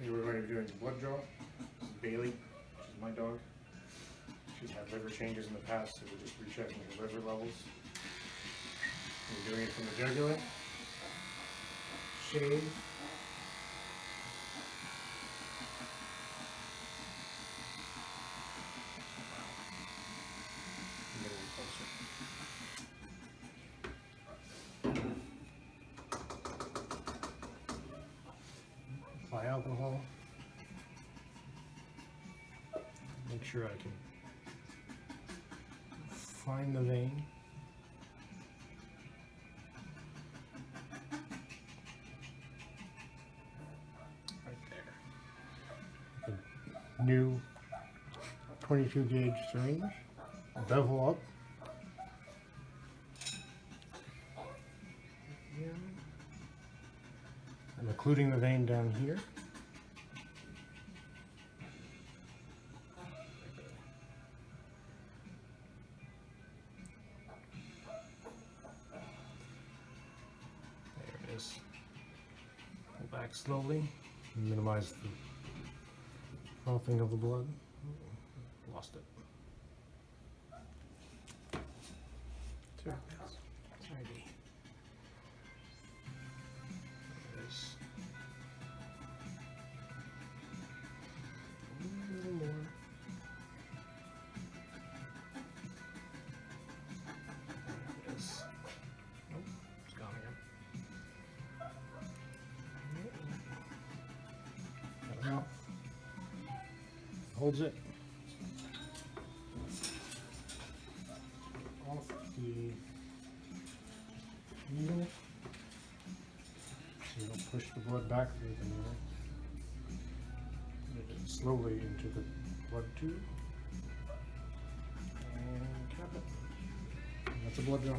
We're going to be doing blood draw. This is Bailey, which is my dog. She's had liver changes in the past, so we're just rechecking her liver levels. We're doing it from the jugular. Shave. Apply alcohol. Make sure I can find the vein. Right there. A new 22 gauge syringe. Bevel up. I'm occluding the vein down here. There it is. Pull back slowly, minimize the frothing of the blood. Lost it. There it is. A little more. There it is. Nope, it's gone again. Got it out. Holds it. Off the needle. So you don't push the blood back through the needle. Put it slowly into the blood tube. And cap it. And that's a blood draw.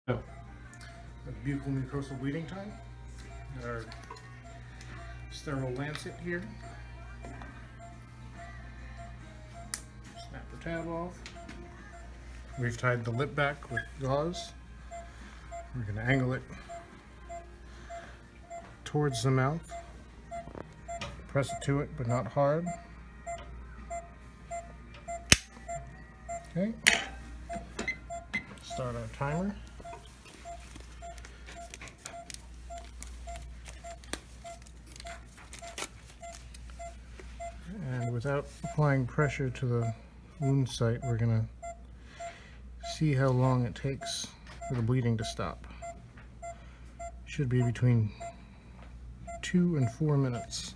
So, the buccal mucosal bleeding time. Our sterile lancet here. Snap the tab off. We've tied the lip back with gauze. We're going to angle it towards the mouth. Press it to it, but not hard. Okay. Start our timer. And without applying pressure to the wound site, we're going to see how long it takes for the bleeding to stop. Should be between 2 and 4 minutes.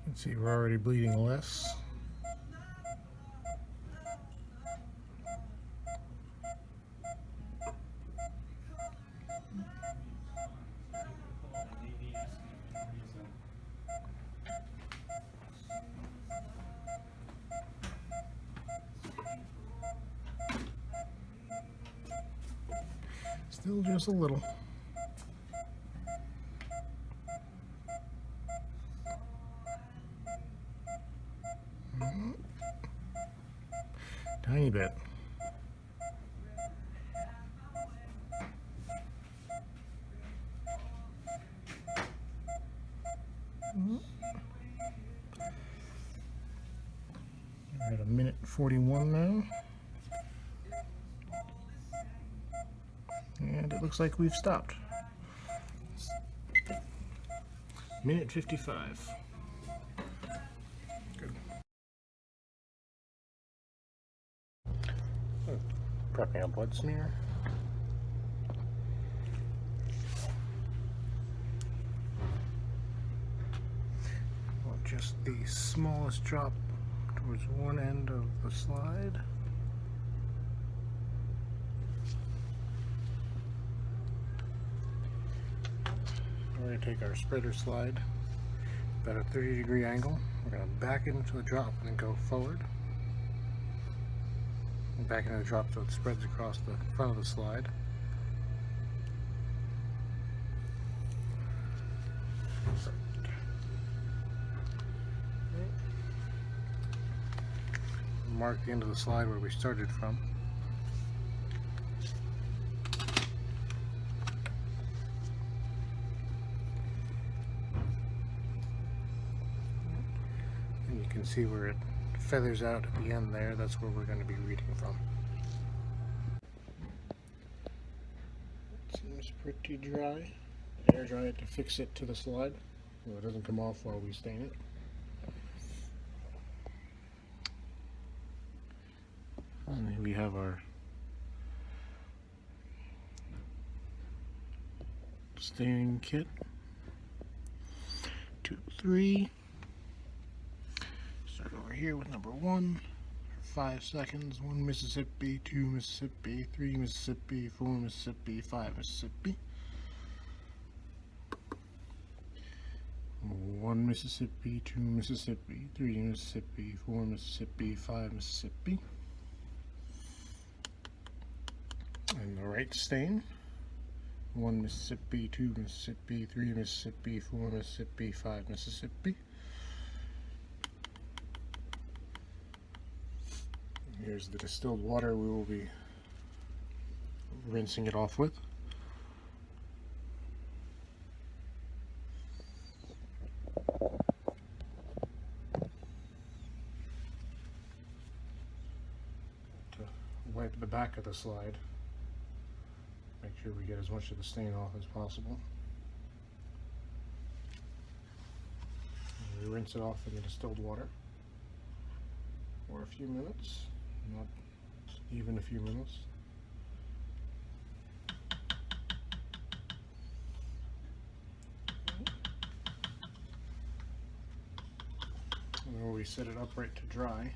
Let's see, we're already bleeding less. Still just a little. Tiny bit. We're at 1:41 now. And it looks like we've stopped. 1:55. Good. Prepping a blood smear. Just the smallest drop towards one end of the slide. going to take our spreader slide about a 30-degree angle. We're going to back into the drop and then go forward. And back into the drop so it spreads across the front of the slide. Mark the end of the slide where we started from. And you can see where it feathers out at the end there. That's where we're going to be reading from. It seems pretty dry. Air dry it to fix it to the slide so it doesn't come off while we stain it. And here we have our staining kit. 2, 3. Start over here with number 1 for 5 seconds. 1 Mississippi, 2 Mississippi, 3 Mississippi, 4 Mississippi, 5 Mississippi. 1 Mississippi, 2 Mississippi, 3 Mississippi, 4 Mississippi, 5 Mississippi. And the right stain. 1 Mississippi, 2 Mississippi, 3 Mississippi, 4 Mississippi, 5 Mississippi. Here's the distilled water we will be rinsing it off with. To wipe the back of the slide. Make sure we get as much of the stain off as possible. And we rinse it off in the distilled water for a few minutes, not even a few minutes. And then we set it upright to dry.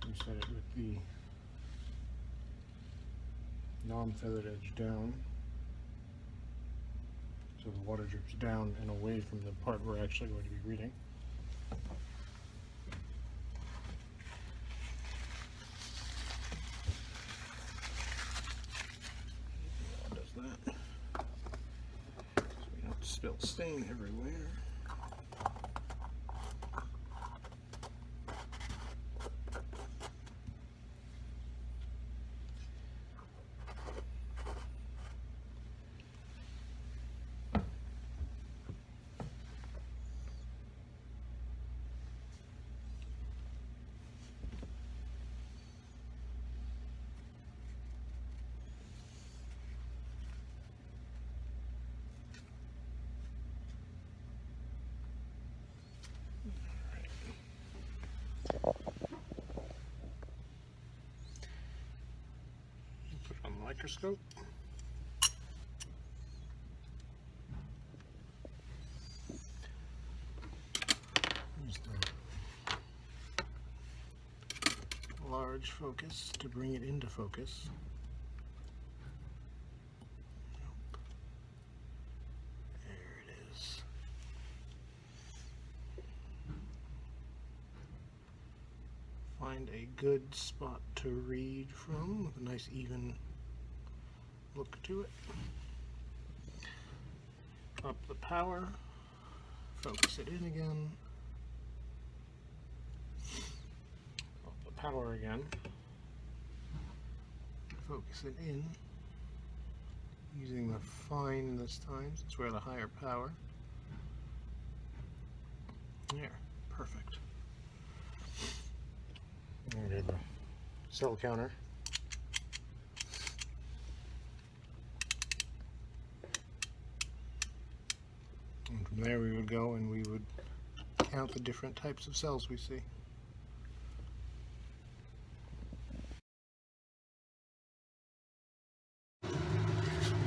We set it with the non-feathered edge down, so the water drips down and away from the part we're actually going to be reading. That does that, so we don't spill stain everywhere. Put it on the microscope. Just a large focus to bring it into focus. There it is. Find a good spot to read from with a nice even look to it. Up the power, focus it in again. Up the power again, focus it in. Using the fine this time, since we're at a higher power. There, perfect. And we have the cell counter. And from there we would go and we would count the different types of cells we see.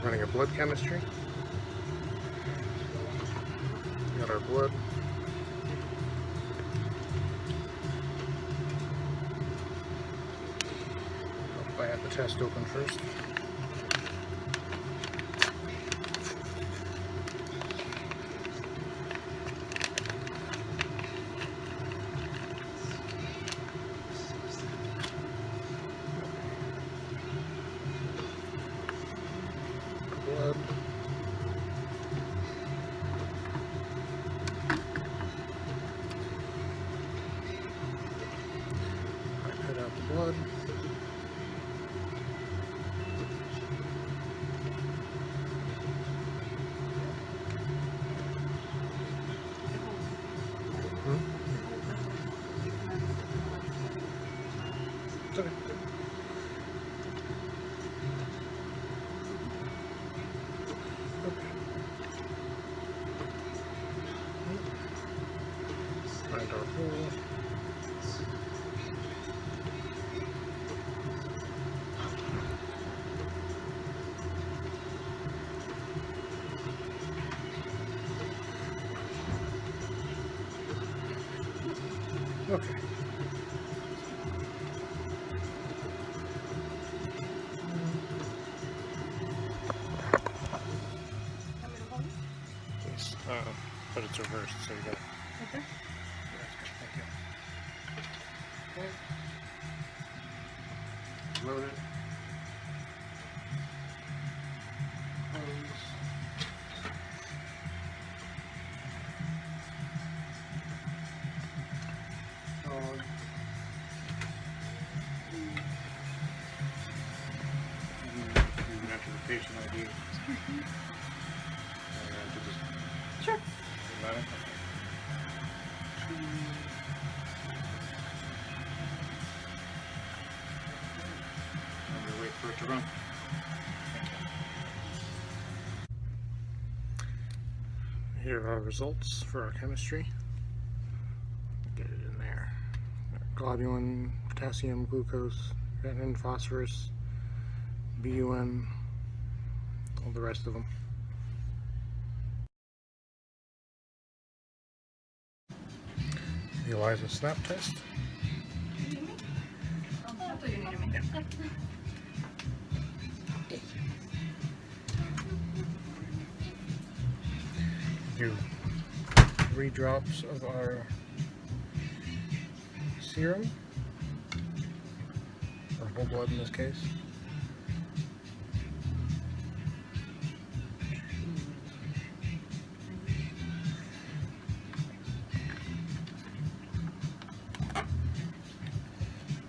Running a blood chemistry. Got our blood. I have the test open first. blood. It's okay. Find our hole. Okay. Yes, but it's reversed, so you got it. Okay. Thank you. Okay. Load it. Close. Log. You enter the patient ID. Sure. And we wait for it to run. Here are our results for our chemistry. Get it in there. Globulin, potassium, glucose, creatinine, phosphorus, BUN, all the rest of them. The ELISA snap test. You need me? Oh, I thought you needed me. Yeah. Do 3 drops of our serum, or whole blood in this case.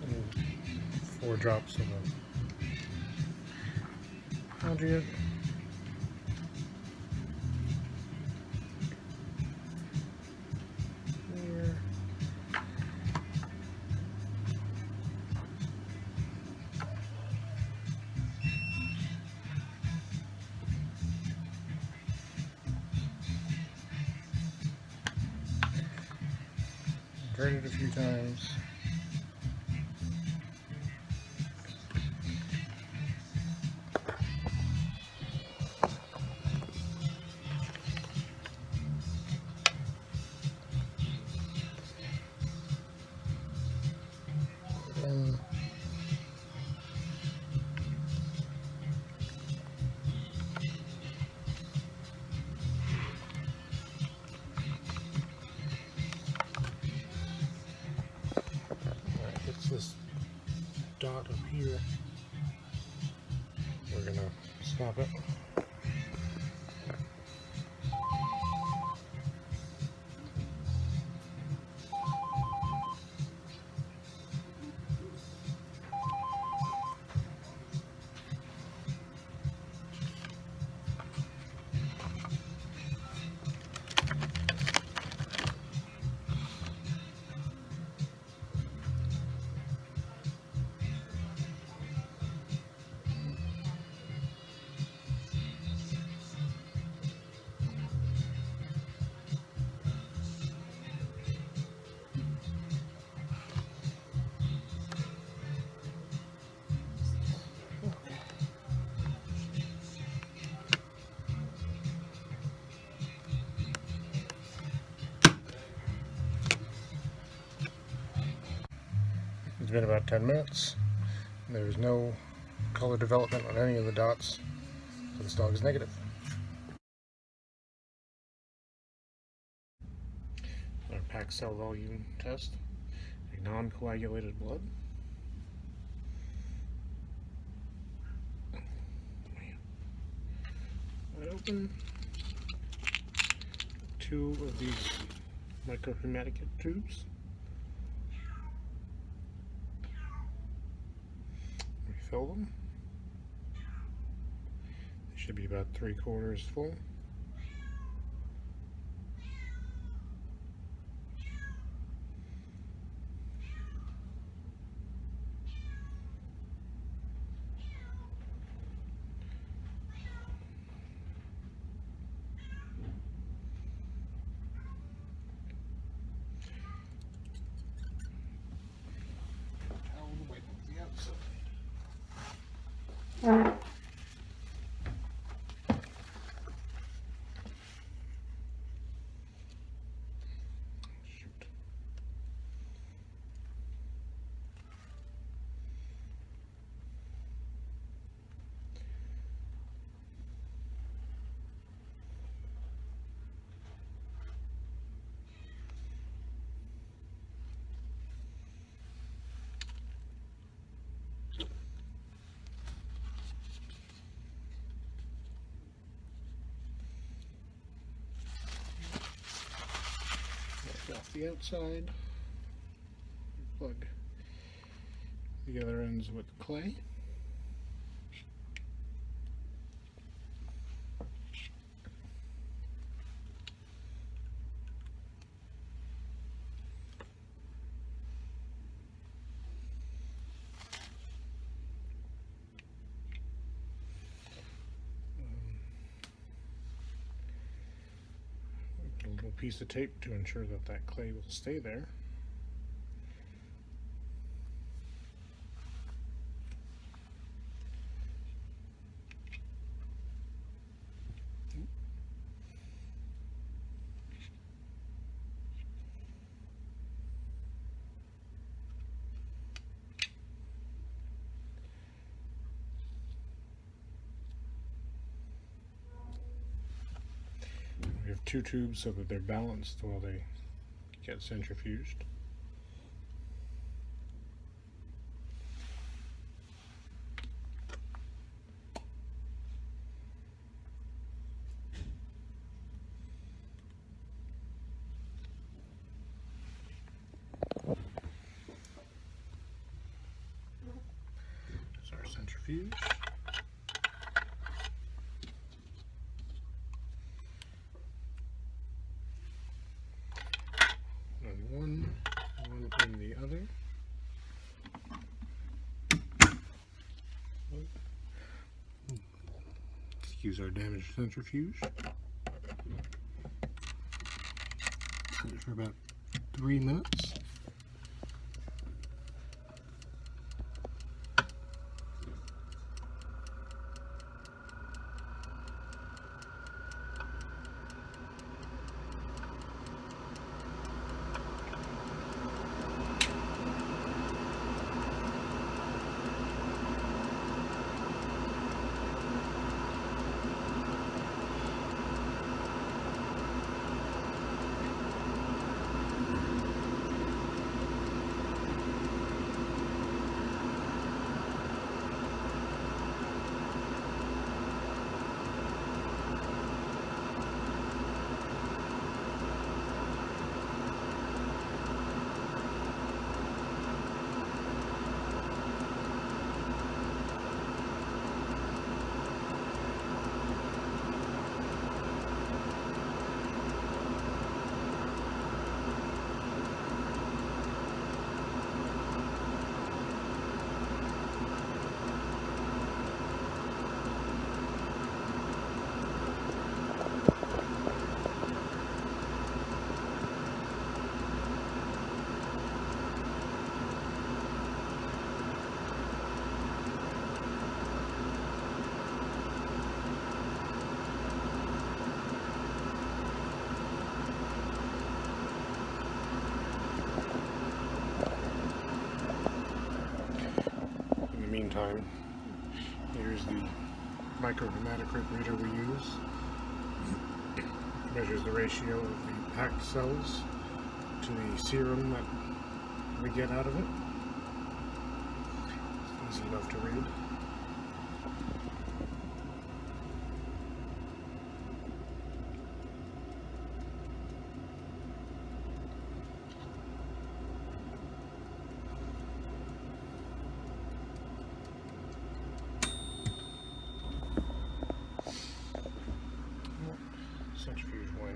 And 4 drops of a conjugate. Here. Invert it a few times. And hits this dot up here. We're gonna stop it. It's been about 10 minutes. There's no color development on any of the dots, so this dog is negative. Our packed cell volume test, a non-coagulated blood. Wide open. 2 of these microhematic tubes. fill them. They should be about 3/4 full. Towel to wipe off the outside. Shoot. Wipe off the outside. Plug the other ends with clay. Put a little piece of tape to ensure that that clay will stay there. We have 2 tubes so that they're balanced while they get centrifuged. There's our centrifuge. One in the other. Excuse our damaged centrifuge. Set it for about 3 minutes. Meantime, here's the microhematocrit reader we use. It measures the ratio of the packed cells to the serum that we get out of it. It's easy enough to read.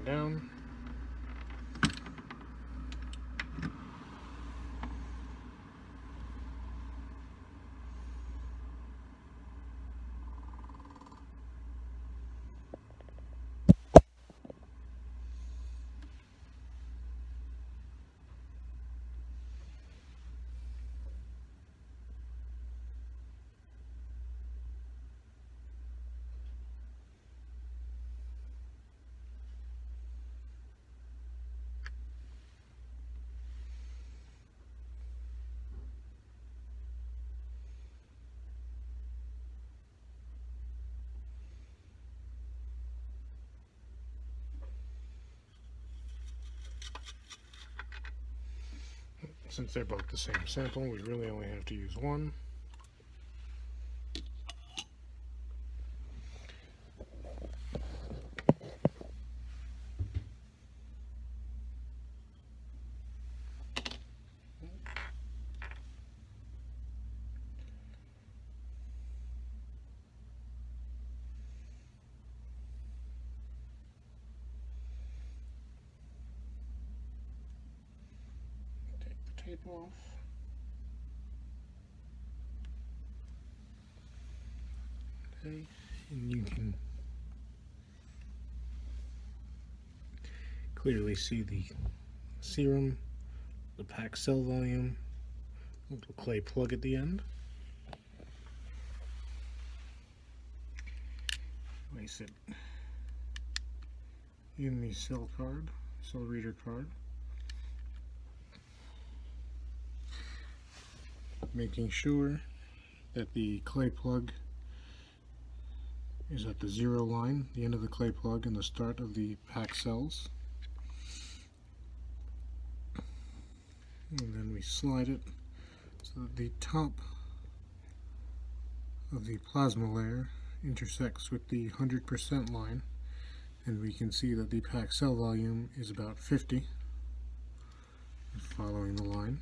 down. Since they're both the same sample, we really only have to use one. Take the tape off. Okay, and you can clearly see the serum, the packed cell volume, a little clay plug at the end. Place it in the cell reader card, making sure that the clay plug is at the 0 line, the end of the clay plug, and the start of the packed cells. And then we slide it so that the top of the plasma layer intersects with the 100% line, and we can see that the packed cell volume is about 50, following the line,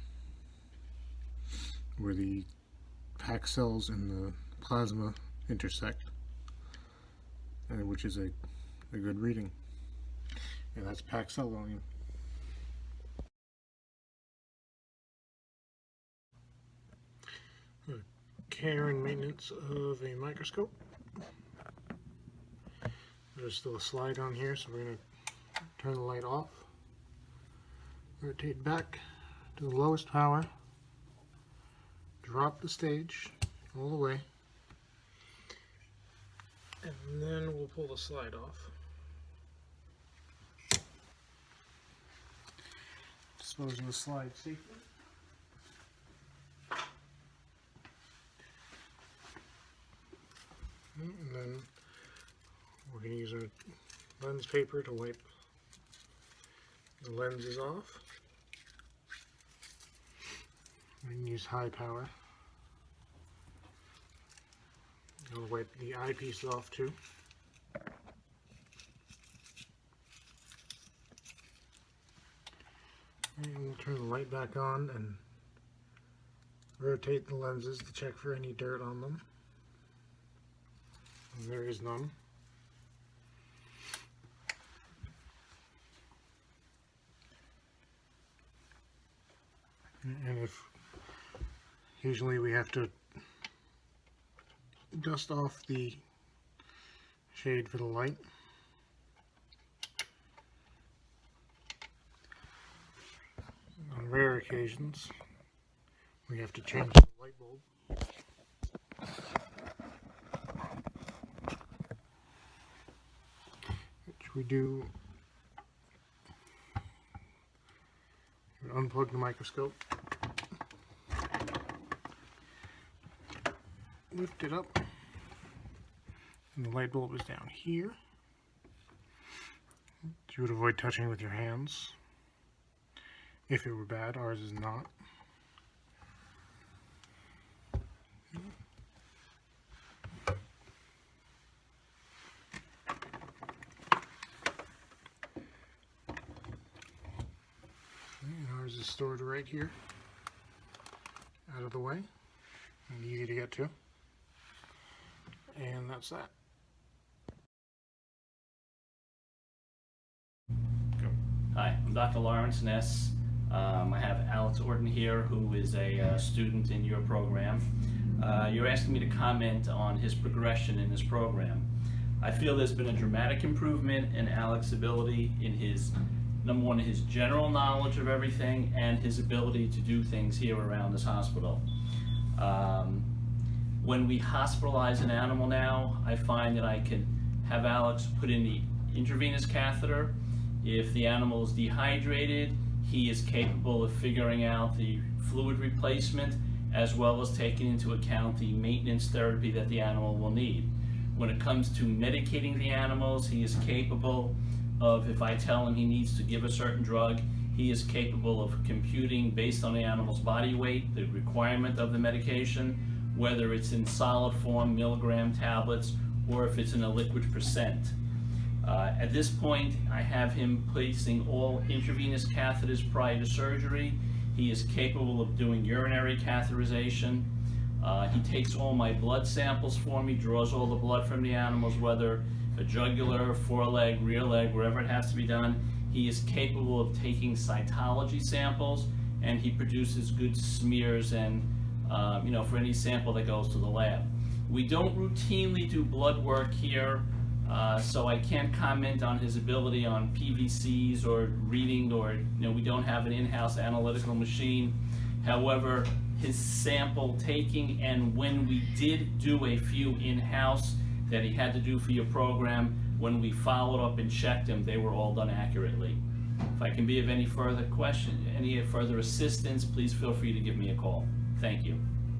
where the packed cells and the plasma intersect, which is a good reading. And that's packed cell volume. Care and maintenance of a microscope. There's still a slide on here, so we're going to turn the light off, rotate back to the lowest power, drop the stage all the way, and then we'll pull the slide off. Dispose of the slide safely. And then we're going to use our lens paper to wipe the lenses off. We can use high power. I'll wipe the eyepiece off too. And we'll turn the light back on and rotate the lenses to check for any dirt on them. And there is none. And usually we have to dust off the shade for the light. On rare occasions, we have to change the light bulb. Which we do. Unplug the microscope, lift it up, and the light bulb is down here. You would avoid touching with your hands. If it were bad, ours is not. And ours is stored right here, out of the way, and easy to get to. And that's that. Dr. Lawrence Ness. I have Alex Orton here, who is a student in your program. You're asking me to comment on his progression in this program. I feel there's been a dramatic improvement in Alex's ability in his, number one, his general knowledge of everything and his ability to do things here around this hospital. When we hospitalize an animal now, I find that I can have Alex put in the intravenous catheter. If the animal is dehydrated, he is capable of figuring out the fluid replacement as well as taking into account the maintenance therapy that the animal will need. When it comes to medicating the animals, he is capable of, if I tell him he needs to give a certain drug, he is capable of computing based on the animal's body weight, the requirement of the medication, whether it's in solid form, milligram tablets, or if it's in a liquid percent. At this point, I have him placing all intravenous catheters prior to surgery. He is capable of doing urinary catheterization. He takes all my blood samples for me, draws all the blood from the animals, whether a jugular, foreleg, rear leg, wherever it has to be done. He is capable of taking cytology samples, and he produces good smears and for any sample that goes to the lab. We don't routinely do blood work here, so I can't comment on his ability on PVCs or reading, or we don't have an in-house analytical machine. However, his sample taking, and when we did do a few in-house that he had to do for your program, when we followed up and checked him, they were all done accurately. If I can be of any further assistance, please feel free to give me a call. Thank you.